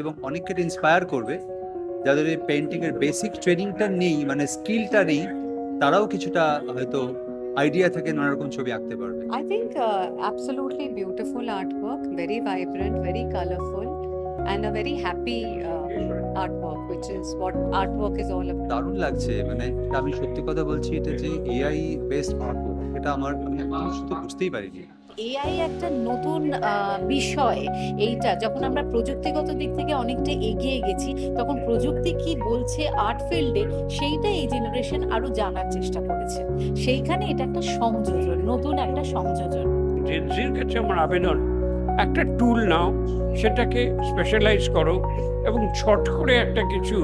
এবং অনেককে ইন্সপায়ার করবে যাদের এই পেন্টিং এর বেসিক ট্রেনিংটা নেই, মানে স্কিলটা নেই, তারাও কিছুটা হয়তো আইডিয়া থেকে নানা রকম ছবি আঁকতে পারবে। I think absolutely beautiful artwork, very vibrant, very colorful, and a very happy artwork, which is what artwork is all about. দারুণ লাগছে, মানে এটা আমি সত্যি কথা বলছি, এটা যে এআই বেসড আর্ট, এটা আমি শুধু বুঝতেই পারিনি। এআই একটা নতুন বিষয়। এইটা যখন আমরা প্রযুক্তিগত দিক থেকে অনেকটা এগিয়ে গেছি, তখন প্রযুক্তি কি বলছে আর্ট ফিল্ডে, সেইটা এই জেনারেশন আরো জানার চেষ্টা করেছে। সেইখানে এটা একটা সংযোজন, নতুন একটা সংযোজন। জেনজির কাছে আমার আবেদন, একটা টুল নাও, সেটাকে স্পেশালাইজ করো এবং ছট করে একটা কিছু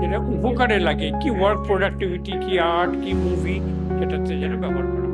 যেটা উপকারে লাগে, কি ওয়ার্ক প্রোডাক্টিভিটি, কি আর্ট, কি মুভি, সেটাতে যেন ব্যবহার করো।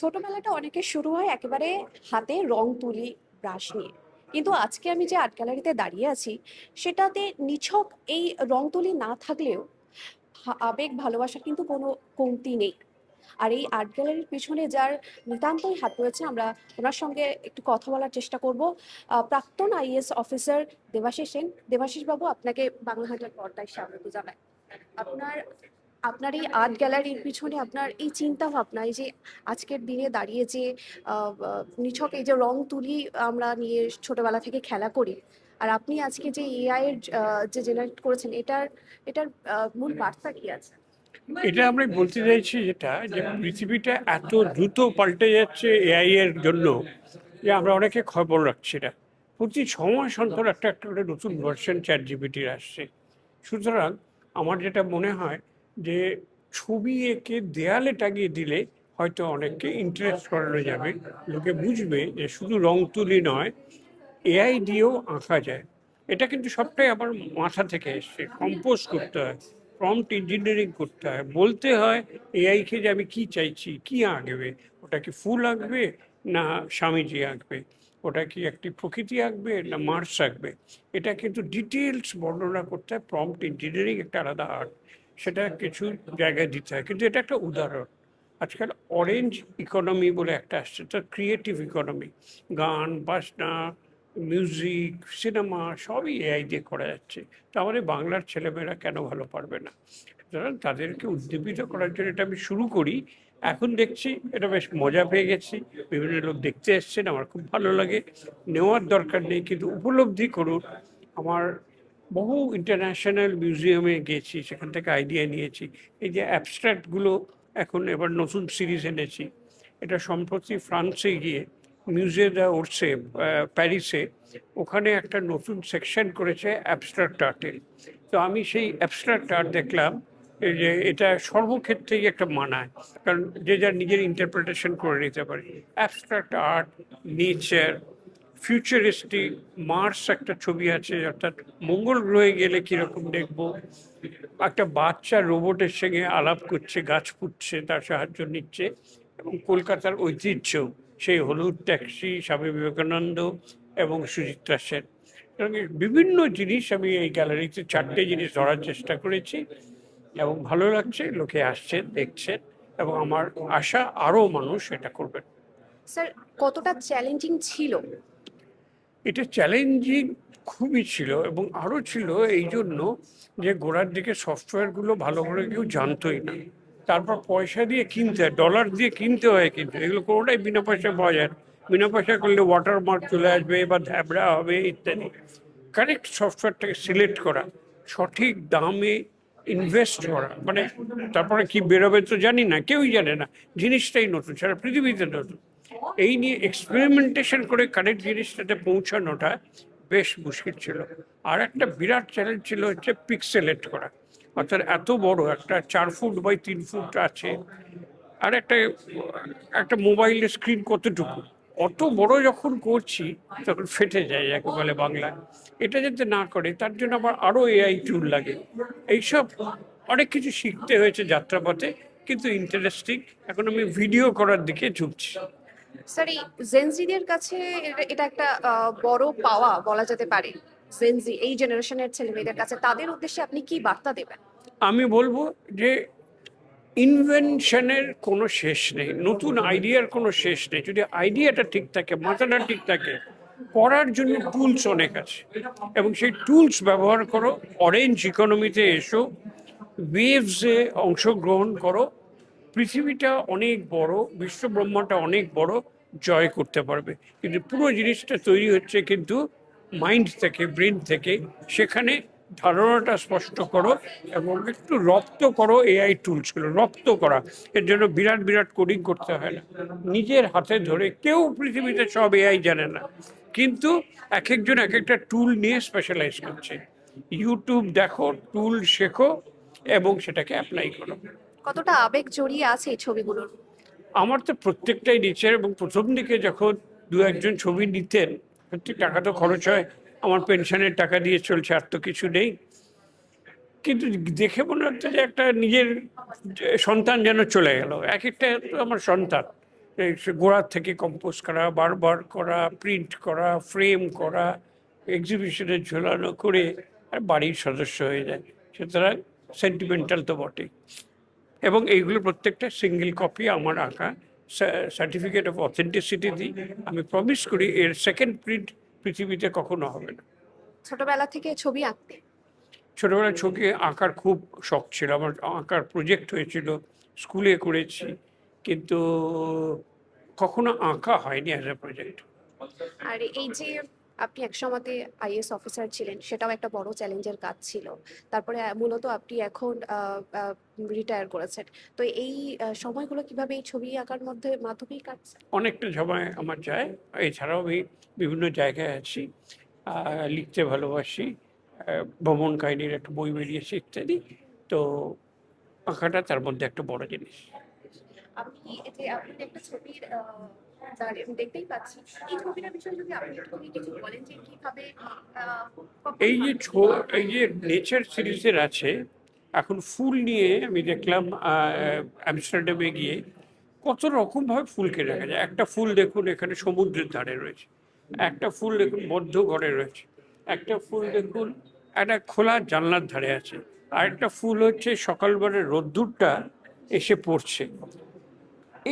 ছোটবেলাটা অনেকের শুরু হয় একেবারে হাতে রং তুলি ব্রাশ নিয়ে, কিন্তু আজকে আমি যে আর্ট গ্যালারিতে দাঁড়িয়ে আছি সেটাতে নিছক এই রং তুলি না থাকলেও আবেগ ভালোবাসার কিন্তু কোনো কমতি নেই। আর এই আর্ট গ্যালারির পিছনে যার নিতান্তই হাত রয়েছে, আমরা ওনার সঙ্গে একটু কথা বলার চেষ্টা করব। প্রাক্তন আইএএস অফিসার দেবাশিস সেন। দেবাশিস বাবু, আপনাকে বাংলা হাজার পর্দায় স্বাগত জানাই। আপনার আপনার এই আর্ট গ্যালারির পিছনে আপনার এই চিন্তা ভাবনা, এই যে আজকের দিনে দাঁড়িয়ে যে নিছক এই যে রং তুলি আমরা নিয়ে ছোটবেলা থেকে খেলা করি, আর আপনি আজকে যে এআই এর যে জেনারেট করেছেন, এটার এটার মূল বার্তা কি আছে? এটা আমরা বলতে চাইছি যেটা, যে পৃথিবীটা এত দ্রুত পাল্টে যাচ্ছে এআই এর জন্য, যে আমরা অনেকে খবর রাখছি না। প্রতি 6 মাস অন্তর একটা একটা করে নতুন ভার্সন চ্যাট জিপিটির আসছে। সুতরাং আমার যেটা মনে হয় যে ছবি এঁকে দেয়ালে টাঙিয়ে দিলে হয়তো অনেককে ইন্টারেস্ট করানো যাবে, লোকে বুঝবে যে শুধু রং তুলি নয়, এআই দিয়েও আঁকা যায়। এটা কিন্তু সবটাই আমার মাথা থেকে এসছে। কম্পোজ করতে হয়, প্রম্পট ইঞ্জিনিয়ারিং করতে হয়, বলতে হয় এআইকে যে আমি কি চাইছি, কি আঁকবে, ওটা কি ফুল আঁকবে না স্বামীজি আঁকবে, ওটা কি একটি প্রকৃতি আঁকবে না মার্স আঁকবে। এটা কিন্তু ডিটেলস বর্ণনা করতে হয়। প্রম্পট ইঞ্জিনিয়ারিং একটা আলাদা আর্ট, সেটা কিছু জায়গায় দিতে হয়। কিন্তু এটা একটা উদাহরণ। আজকাল অরেঞ্জ ইকোনমি বলে একটা আসছে, তো ক্রিয়েটিভ ইকোনমি, গান বাজনা, মিউজিক, সিনেমা সবই এআই দিয়ে করা যাচ্ছে। তাহলে বাংলার ছেলেমেয়েরা কেন ভালো পারবে না? সুতরাং তাদেরকে উদ্দীপিত করার জন্য এটা আমি শুরু করি। এখন দেখছি এটা বেশ মজা পেয়ে গেছি, বিভিন্ন লোক দেখতে এসছেন, আমার খুব ভালো লাগে। নেওয়ার দরকার নেই, কিন্তু উপলব্ধি করুন। আমার বহু ইন্টারন্যাশনাল মিউজিয়ামে গেছি, সেখান থেকে আইডিয়া নিয়েছি। এই যে অ্যাবস্ট্রাক্টগুলো এখন এবার নতুন সিরিজ এনেছি, এটা সম্প্রতি ফ্রান্সে গিয়ে মিউজিয়ামটা উঠছে প্যারিসে, ওখানে একটা নতুন সেকশন করেছে অ্যাবস্ট্রাক্ট আর্টে। তো আমি সেই অ্যাবস্ট্রাক্ট আর্ট দেখলাম, এই যে এটা সর্বক্ষেত্রেই একটা মানায়, কারণ যে যার নিজের ইন্টারপ্রিটেশন করে নিতে পারে। Abstract art, nature, futuristic, Mars একটা ছবি আছে, অর্থাৎ মঙ্গল গ্রহে গেলে কীরকম দেখবো, একটা বাচ্চা রোবটের সঙ্গে আলাপ করছে, গাছ পুঁতছে, তার সাহায্য নিচ্ছে, এবং কলকাতার ঐতিহ্য, সেই হলুদ ট্যাক্সি, স্বামী বিবেকানন্দ এবং সুচিত্রা সেন। এবং বিভিন্ন জিনিস আমি এই গ্যালারিতে 4টে জিনিস ধরার চেষ্টা করেছি, এবং ভালো লাগছে, লোকে আসছেন, দেখছেন, এবং আমার আশা আরও মানুষ এটা করবেন। স্যার, কতটা চ্যালেঞ্জিং ছিল? এটা চ্যালেঞ্জিং খুবই ছিল, এবং আরও ছিল এই জন্য যে গোড়ার দিকে সফটওয়্যারগুলো ভালো করে কেউ জানতোই না। তারপর পয়সা দিয়ে কিনতে হয়, ডলার দিয়ে কিনতে হয়, কিন্তু এগুলো কোনোটাই বিনা পয়সায় পাওয়া যায় না। বিনা পয়সা করলে ওয়াটারমার্ক চলে আসবে বা ধ্যাবড়া হবে ইত্যাদি। কারেক্ট সফটওয়্যারটাকে সিলেক্ট করা, সঠিক দামে ইনভেস্ট করা, মানে তারপরে কি বেরোবে তো জানি না, কেউই জানে না, জিনিসটাই নতুন, সারা পৃথিবীতে নতুন। এই নিয়ে এক্সপেরিমেন্টেশন করে কারেক্ট জিনিসটাতে পৌঁছানোটা বেশ মুশকিল ছিল। আর একটা বিরাট চ্যালেঞ্জ ছিল হচ্ছে পিক্সেলেট করা, অর্থাৎ এত বড় একটা 4 ফুট বাই 3 ফুট আছে, আর একটা একটা মোবাইলের স্ক্রিন কতটুকু, অত বড় যখন করছি তখন ফেটে যায়, যাকে বলে বাংলায়। এটা যাতে না করে তার জন্য আবার আরও এআই টুল লাগে। এইসব অনেক কিছু শিখতে হয়েছে যাত্রাপথে, কিন্তু ইন্টারেস্টিং। এখন আমি ভিডিও করার দিকে ঝুঁকছি। স্যার, এই জেনজিদের কাছে এটা একটা বড় পাওয়া বলা যেতে পারে। জেনজি এই জেনারেশনের ছেলে মেয়েদের কাছে, তাদের উদ্দেশ্যে আপনি কি বার্তা দেবেন? আমি বলবো যে ইনভেনশনের কোনো শেষ নেই, নতুন আইডিয়ার কোনো শেষ নেই। যদি আইডিয়াটা ঠিক থাকে, মাথাটা ঠিক থাকে, করার জন্য টুলস অনেক আছে, এবং সেই টুলস ব্যবহার করো। অরেঞ্জ ইকোনমিতে এসো, ওয়েভসে অংশগ্রহণ করো। পৃথিবীটা অনেক বড়, বিশ্ব ব্রহ্মাণ্ডটা অনেক বড়, জয় করতে পারবে। কিন্তু পুরো জিনিসটা তৈরি হচ্ছে কিন্তু মাইন্ড থেকে, ব্রেন থেকে। সেখানে ধারণাটা স্পষ্ট করো এবং একটু রপ্ত করো এআই টুলসগুলো। রপ্ত করা, এর জন্য বিরাট বিরাট কোডিং করতে হয় না, নিজের হাতে ধরে। কেউ পৃথিবীতে সব এআই জানে না, কিন্তু এক একজন এক একটা টুল নিয়ে স্পেশালাইজ করছে। ইউটিউব দেখো, টুল শেখো এবং সেটাকে অ্যাপ্লাই করো। কতটা আবেগ জড়িয়ে আছে এই ছবিগুলোর? আমার তো প্রত্যেকটাই নিচের, এবং প্রথম দিকে যখন দু একজন ছবি নিতেন, সত্যি টাকা তো খরচ হয়, আমার পেনশনের টাকা দিয়ে চলছে, আর তো কিছু নেই। কিন্তু দেখে মনে হচ্ছে যে একটা নিজের সন্তান যেন চলে গেল। এক একটা তো আমার সন্তান। এই সে গোড়ার থেকে কম্পোজ করা, বারবার করা, প্রিন্ট করা, ফ্রেম করা, এক্সিবিশনে ঝোলানো করে আর বাড়ির সদস্য হয়ে যায়। সুতরাং সেন্টিমেন্টাল তো বটেই। এবং এইগুলো প্রত্যেকটা সিঙ্গেল কপি আমার আঁকা, সার্টিফিকেট অফ অথেন্টিসিটি দিই। আমি প্রমিস করি এর সেকেন্ড প্রিন্ট পৃথিবীতে কখনো হবে না। ছোটবেলা থেকে ছবি আঁকতে? ছোটবেলায় ছবি আঁকার খুব শখ ছিল আমার। আঁকার প্রজেক্ট হয়েছিল, স্কুলে করেছি, কিন্তু কখনো আঁকা হয়নি অ্যাজ এ প্রজেক্ট। আর এই যে আপনি এক সময়তে আইএএস অফিসার ছিলেন, সেটাও একটা বড় চ্যালেঞ্জের কাজ ছিল। তারপরে মূলত আপনি এখন রিটায়ার করেছেন। তো এই সময়গুলো কিভাবে এই ছবি আঁকার মাধ্যমেই কাটছে? অনেকটা সময় আমার যায়। এছাড়াও আমি বিভিন্ন জায়গায় আছি, লিখতে ভালোবাসি, ভ্রমণ কাহিনীর একটা বই বেরিয়েছে ইত্যাদি। তো আঁকাটা তার মধ্যে একটা বড় জিনিস। আপনি এই যে আপনি একটা ছবির আমি দেখতেই পাচ্ছি, এই ছবিটার বিষয়ে যদি আপনি একটু কিছু বলেন যে কিভাবে এই যে এই যে নেচার সিরিজের আছে, এখন ফুল নিয়ে আমি দেখলাম আমস্টারডামে গিয়ে কত রকমভাবে ফুলকে দেখা যায়। একটা ফুল দেখুন এখানে সমুদ্রের ধারে রয়েছে, একটা ফুল দেখুন বদ্ধ ঘরে রয়েছে, একটা ফুল দেখুন একটা খোলা জানলার ধারে আছে, আর একটা ফুল হচ্ছে সকালবেলার রোদ্দুরটা এসে পড়ছে।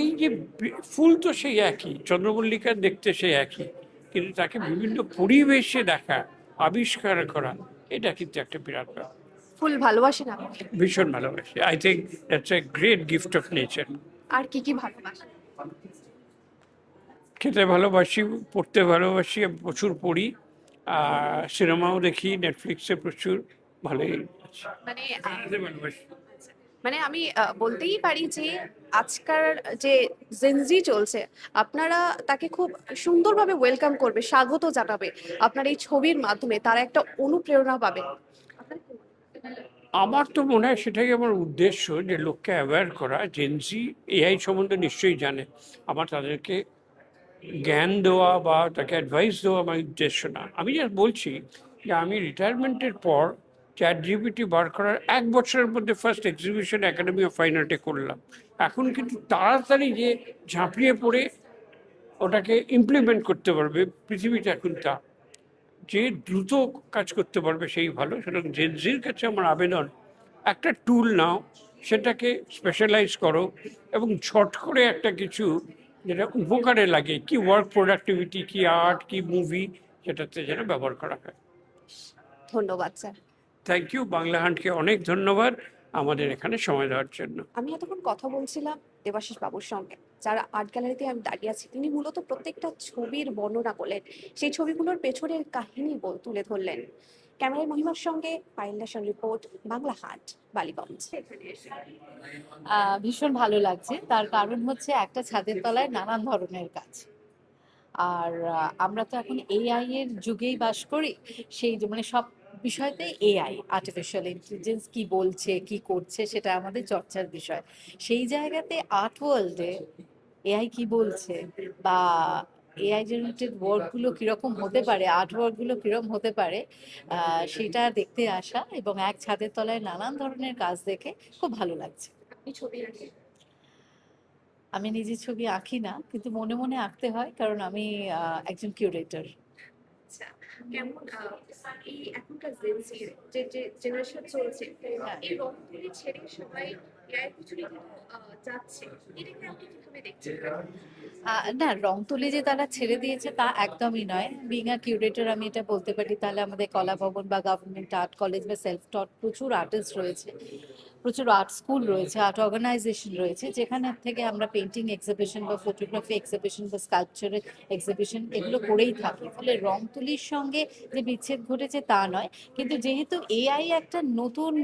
এই যে ফুল তো সেই একই, চন্দ্রমল্লিকার দেখতে সেই একই, কিন্তু তাকে বিভিন্ন পরিবেশে দেখা, আবিষ্কার করা, এটা কিন্তু একটা বিরাট ব্যাপার। ফুল ভালোবাসেন আপনি? ভীষণ ভালোবাসি। I think that's a great gift of nature. আর কি কি ভালোবাসেন? খেতে ভালোবাসি, পড়তে ভালোবাসি, আমি প্রচুর পড়ি, আর সিনেমাও দেখি, নেটফ্লিক্সে প্রচুর, ভালোই আছে। মানে ভালোবাসি। মানে আমি বলতেই পারি যে আজকাল যে জেনজি চলছে, আপনারা তাকে খুব সুন্দরভাবে ওয়েলকাম করবে, স্বাগত জানাবে। আপনার এই ছবির মাধ্যমে তারা একটা অনুপ্রেরণা পাবে। আপনার কি মনে হয়? আমার তো মনে হয় সেটাই আমার উদ্দেশ্য, যে লোককে অ্যাওয়্যার করা। জেনজি এআই সম্বন্ধে নিশ্চয়ই জানে, আমার তাদেরকে জ্ঞান দেওয়া বা তাকে অ্যাডভাইস দেওয়া আমার উদ্দেশ্য না। আমি জাস্ট বলছি যে আমি রিটায়ারমেন্টের পর ChatGPT বার করার 1 বছরের মধ্যে first exhibition academy of fine আর্টে করলাম। এখন কিন্তু তাড়াতাড়ি যে ঝাঁপিয়ে পড়ে ওটাকে ইমপ্লিমেন্ট করতে পারবে পৃথিবীটা এখন তা, যে দ্রুত কাজ করতে পারবে সেই ভালো। সুতরাং জেনজির কাছে আমার আবেদন, একটা টুল নাও, সেটাকে স্পেশালাইজ করো এবং ঝট করে একটা কিছু যেটা উপকারে লাগে, কি ওয়ার্ক প্রোডাক্টিভিটি, কি আর্ট, কি মুভি, সেটাতে যেন ব্যবহার করা হয়। ধন্যবাদ স্যার। Thank you. বাংলা হান্টকে অনেক ধন্যবাদ আমাদের এখানে সময় দেওয়ার জন্য। আমি এতক্ষণ কথা বলছিলাম দেবাশিস বাবুর সঙ্গে, যার আর্ট গ্যালারিতে আমি দাঁড়িয়ে আছি। তিনি মূলত প্রত্যেকটা ছবির বর্ণনা করলেন, সেই ছবিগুলোর পেছনের কাহিনী তুলে ধরলেন। ক্যামেরার মহিমার সঙ্গে পায়েল দাসের রিপোর্ট, বাংলা হাট, বালিগঞ্জ। ভীষণ ভালো লাগছে, তার কারণ হচ্ছে একটা ছাদের তলায় নানান ধরনের কাজ। আর আমরা তো এখন এআই এর যুগেই বাস করি। সেই যে মানে সব বিষয়তে এআই, আর্টিফিশিয়াল ইন্টেলিজেন্স কি বলছে কি করছে সেটা আমাদের চর্চার বিষয়। সেই জায়গাতে আর্ট ওয়ার্ল্ডে এআই কি বলছে, বা এআই জেনারেটেড ওয়ার্কগুলো কিরকম হতে পারে, আর্ট ওয়ার্কগুলো কিরকম হতে পারে, সেটা দেখতে আসা এবং এক ছাদের তলায় নানান ধরনের কাজ দেখে খুব ভালো লাগছে। আপনি ছবি আঁকেন? আমি নিজে ছবি আঁকি না, কিন্তু মনে মনে আঁকতে হয়, কারণ আমি একজন কিউরেটর। আচ্ছা, কেমন এই এখনকার জেনজির যে জেনারেশন চলছে, হ্যাঁ। এই রংতুলি ছেড়ে সবাই এআই পিছনে যাচ্ছে, এটাকে আপনি কিভাবে দেখছেন? না, রং তুলি যে তারা ছেড়ে দিয়েছে তা একদমই নয়। বিং আ কিউরেটর আমি এটা বলতে পারি, তাহলে আমাদের কলা ভবন বা গভর্নমেন্ট আর্ট কলেজ বা সেলফ টট প্রচুর আর্টিস্ট রয়েছে, প্রচুর আর্ট স্কুল রয়েছে, আর্ট অর্গানাইজেশন রয়েছে, যেখানে থেকে আমরা পেন্টিং এক্সিবিশন বা ফটোগ্রাফি এক্সিবিশন বা স্কাল্পচারের এক্সিবিশন এগুলো করেই থাকি। ফলে রং তুলির সঙ্গে যে বিচ্ছেদ ঘটেছে তা নয়, কিন্তু যেহেতু এআই একটা নতুন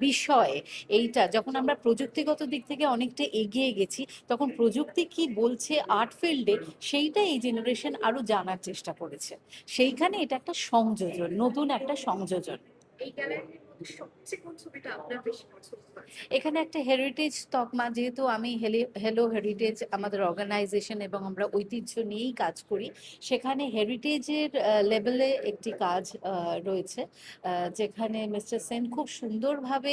বিষয়, এইটা যখন আমরা প্রযুক্তিগত দিক থেকে অনেকটা এগিয়ে গেছি, তখন প্রযুক্তি কি বলছে আর্ট ফিল্ডে সেইটা এই জেনারেশন আরো জানার চেষ্টা করেছে। সেইখানে এটা একটা সংযোজন, নতুন একটা সংযোজন। এই গ্যালারির মধ্যে সবচেয়ে কোন ছবিটা আপনার বেশি পছন্দ হয়েছে? এখানে একটা হেরিটেজ তকমা, যেহেতু আমি হেলো হেরিটেজ আমাদের অর্গানাইজেশন এবং আমরা ঐতিহ্য নিয়েই কাজ করি, সেখানে হেরিটেজের লেভেলে একটি কাজ রয়েছে, যেখানে মিস্টার সেন খুব সুন্দরভাবে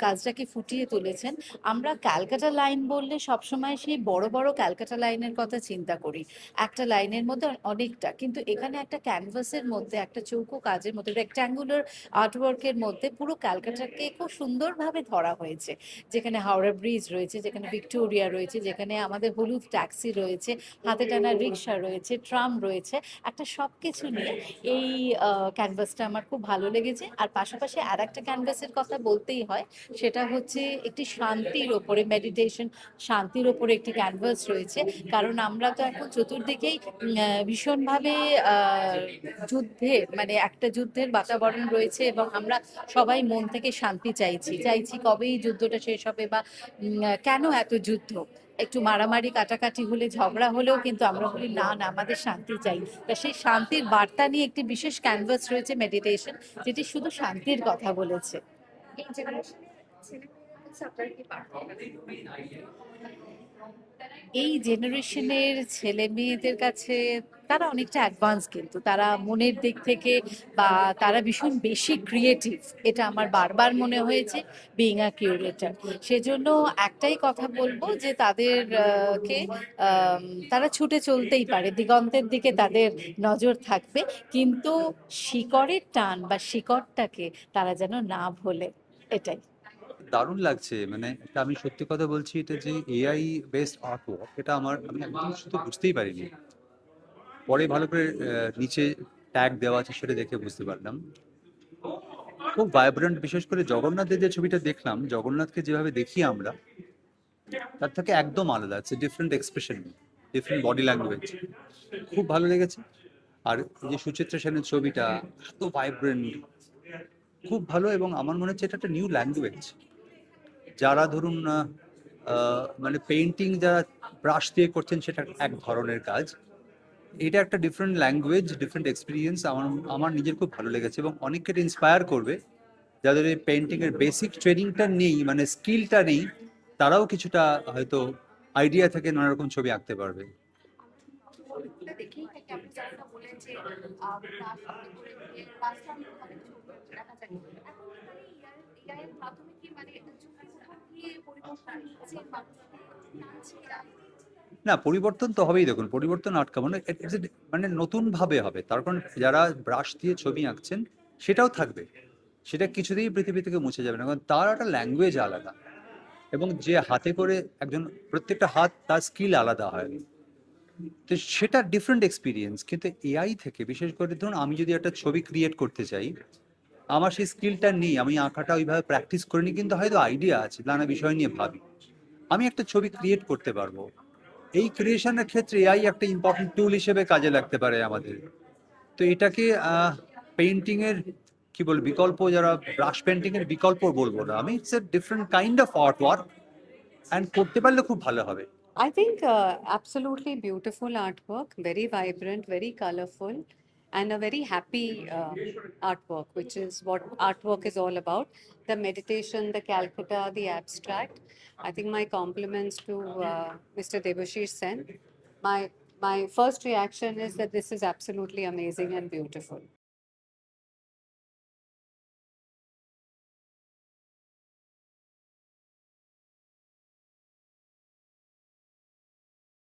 কাজটাকে ফুটিয়ে তুলেছেন। আমরা ক্যালকাটা লাইন বললে সবসময় সেই বড় বড় ক্যালকাটা লাইনের কথা চিন্তা করি, একটা লাইনের মধ্যে অনেকটা, কিন্তু এখানে একটা ক্যানভাসের মধ্যে, একটা চৌকো কাজের মধ্যে, রেক্ট্যাঙ্গুলার আর্টওয়ার্কের মধ্যে পুরো ক্যালকাটাকে খুব সুন্দরভাবে ধরা হয়েছে, যেখানে হাওড়া ব্রিজ রয়েছে, যেখানে ভিক্টোরিয়া রয়েছে, যেখানে আমাদের হলুদ ট্যাক্সি রয়েছে, হাতে টানা রিক্সা রয়েছে, ট্রাম রয়েছে, একটা সব কিছু নিয়ে এই ক্যানভাসটা আমার খুব ভালো লেগেছে। আর পাশাপাশি আর একটা ক্যানভাসের কথা বলতেই হয়, সেটা হচ্ছে একটি শান্তির ওপরে, মেডিটেশন, শান্তির ওপরে একটি ক্যানভাস রয়েছে। কারণ আমরা তো এখন চতুর্দিকেই ভীষণভাবে যুদ্ধের, মানে একটা যুদ্ধের বাতাবরণ রয়েছে, এবং আমরা সবাই মন থেকে শান্তি চাইছি কবে এই যুদ্ধটা শেষ হবে, বা কেন এত যুদ্ধ, একটু মারামারি কাটাকাটি হলে, ঝগড়া হলেও কিন্তু আমরা বলি না না আমাদের শান্তি চাই। তা সেই শান্তির বার্তা নিয়ে একটি বিশেষ ক্যানভাস রয়েছে, মেডিটেশন, যেটি শুধু শান্তির কথা বলেছে। এই জেনারেশনের ছেলেমেয়েদের কাছে আপনার কি বার্তা? এই জেনারেশনের ছেলে মেয়েদের কাছে তারা অনেকটা অ্যাডভান্স, কিন্তু তারা মনের দিক থেকে, বা তারা ভীষণ বেশি ক্রিয়েটিভ, এটা আমার বারবার মনে হয়েছে বিং আ কিউরেটর। সেজন্য একটাই কথা বলবো যে তাদের কে তারা ছুটে চলতেই পারে, দিগন্তের দিকে তাদের নজর থাকবে, কিন্তু শিকড়ের টান বা শিকড়টাকে তারা যেন না ভোলে, এটাই। দারুণ লাগছে, মানে এটা আমি সত্যি কথা বলছি, এটা যে এআই বেসড আর্ট ওয়ার্ক, এটা আমি একদম শুধু বুঝতেই পারিনি। পরে ভালো করে নিচে ট্যাগ দেওয়া আছে সেটা দেখে বুঝতে পারলাম। খুব ভাইব্রেন্ট, বিশেষ করে জগন্নাথের যে ছবিটা দেখলাম, জগন্নাথকে যেভাবে দেখি আমরা, তার থেকে একদম আলাদা আছে, different expression, different body language, খুব ভালো লেগেছে। আর এই যে সুচিত্রা সেনের ছবিটা, এত ভাইব্রেন্ট, খুব ভালো। এবং আমার মনে হচ্ছে এটা একটা নিউ ল্যাঙ্গুয়েজ। যারা ধরুন মানে পেইন্টিং যারা ব্রাশ দিয়ে করছেন, সেটা এক ধরনের কাজ, এটা একটা ডিফারেন্ট ল্যাঙ্গুয়েজ, ডিফারেন্ট এক্সপিরিয়েন্স। আমার নিজের খুব ভালো লেগেছে এবং অনেককে ইন্সপায়ার করবে। যাদের এই পেন্টিং এর বেসিক ট্রেনিংটা নেই, মানে স্কিলটা নেই, তারাও কিছুটা হয়তো আইডিয়া থেকে নানা রকম ছবি আঁকতে পারবে। এটা দেখেই থাকে, আপনি যেমনটা বললেন যে রাস্তা করে দিয়ে রাস্তার মধ্যে অনেক ছবি দেখা যায়। এখন মানে এআই এর মাধ্যমে কি মানে যুগের উপর দিয়ে পরিবর্তন হচ্ছে, মানুষ টানছে এআই? না, পরিবর্তন তো হবেই। দেখুন, পরিবর্তন আটকাবো না, মানে নতুন ভাবে হবে। তার কারণ যারা ব্রাশ দিয়ে ছবি আঁকছেন সেটাও থাকবে, সেটা কিছুতেই পৃথিবী থেকে মুছে যাবে না, কারণ তার একটা ল্যাঙ্গুয়েজ আলাদা। এবং যে হাতে করে একজন, প্রত্যেকটা হাত তার স্কিল আলাদা হয়, তো সেটা ডিফারেন্ট এক্সপিরিয়েন্স। কিন্তু এআই থেকে, বিশেষ করে ধরুন আমি যদি একটা ছবি ক্রিয়েট করতে চাই, আমার সেই স্কিলটা নেই, আমি আঁকাটা ওইভাবে প্র্যাকটিস করিনি, কিন্তু হয়তো আইডিয়া আছে, নানা বিষয় নিয়ে ভাবি, আমি একটা ছবি ক্রিয়েট করতে পারবো। এই ক্রিয়েশনের ক্ষেত্রে এআই একটা ইম্পর্টেন্ট টুল হিসেবে কাজে লাগতে পারে আমাদের। তো এটাকে পেইন্টিং এর কি বল বিকল্প, যারা ব্রাশ পেইন্টিং এর বিকল্প বলবো না আমি, it's a different kind of art work, and করতে পারলে খুব ভালো হবে। I think absolutely beautiful artwork, very vibrant, very colorful, and a very happy artwork, which is what artwork is all about. The meditation, the Calcutta, the abstract. I think my compliments to Mr. Debashish Sen. My first reaction is that this is absolutely amazing and beautiful.